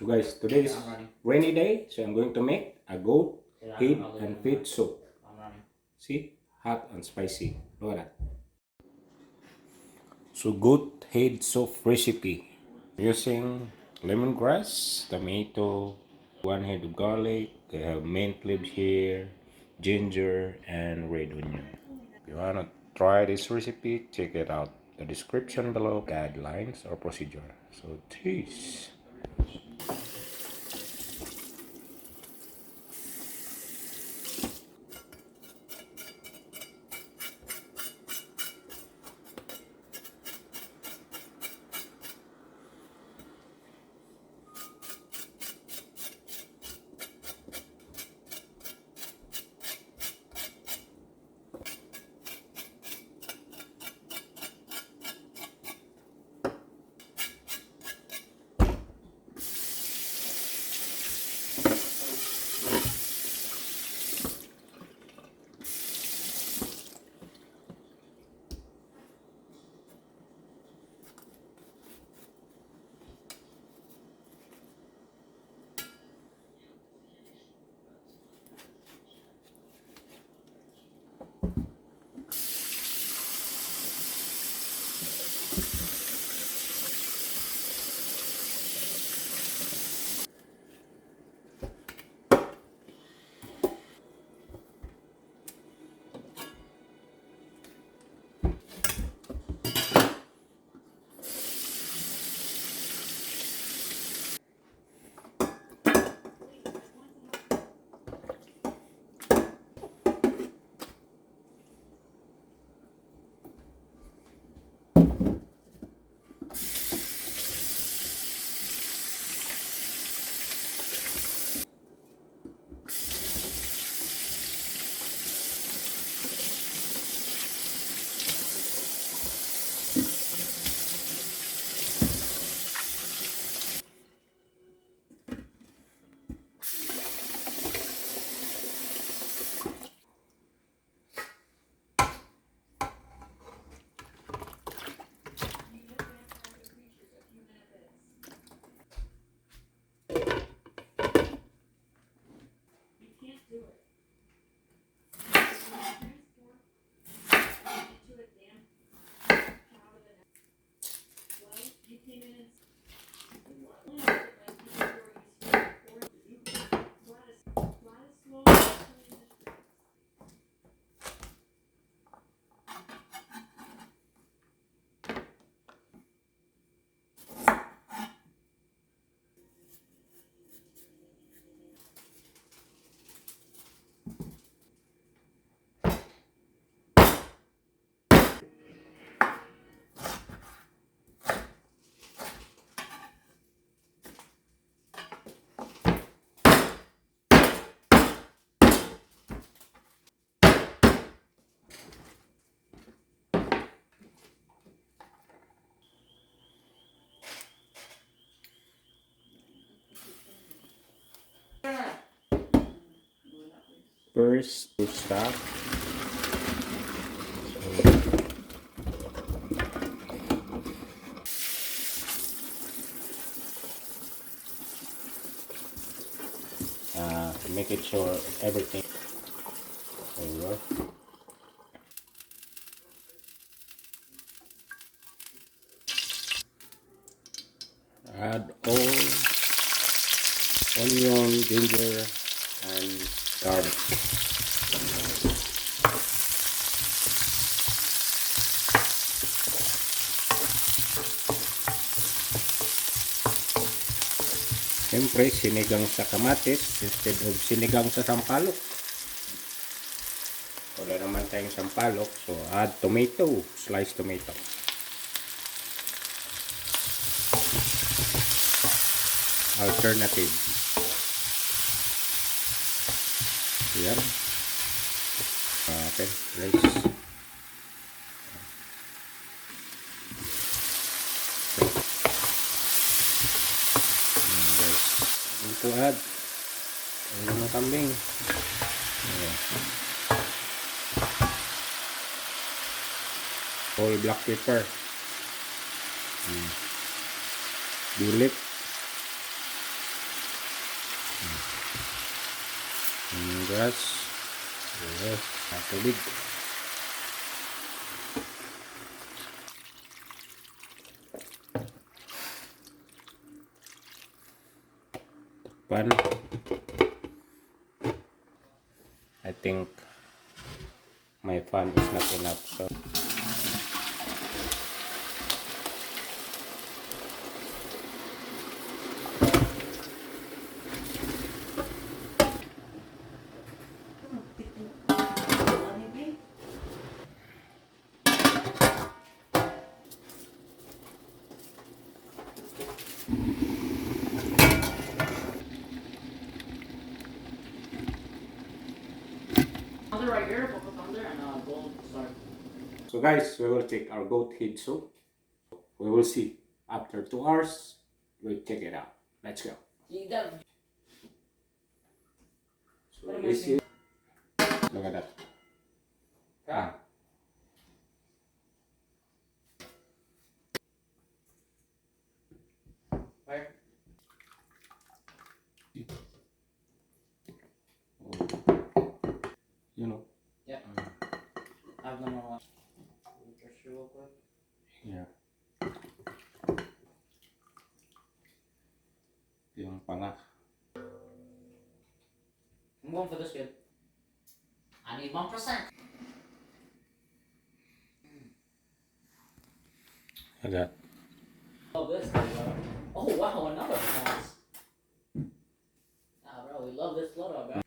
So guys, today is rainy day, so I'm going to make a goat head and feet soup. See, hot and spicy. Look at that. So goat head soup recipe. Using lemongrass, tomato, one head of garlic. I have mint leaves here, ginger, and red onion. If you wanna try this recipe, check it out. The description below, guidelines or procedure. So cheese. First to stop. Make it sure everything. There you go. Add all onion, ginger, and garlic. Siyempre, sinigang sa kamatis instead of sinigang sa sampalok. Wala naman tayong sampalok, so add tomato, sliced tomato. Alternative. Yan. Okay, rice. Ito add ang mga kambing. Whole black pepper, bilik, Lemongrass. Yes, tubig. Paano? I think my fan is not enough, so Right here, focus on there, and go start. so guys, we will check our goat head soup. We will see after 2 hours. We'll check it out. Let's go. You got. So this is, look at that. Ah, Where? you know. Yeah. I've done one. Refresh real quick. Yeah. Yung panga. I'm going for this kid. I need 1%. I got. Love this, bro. Oh wow, another pause. Nah, bro, we love this photo, bro.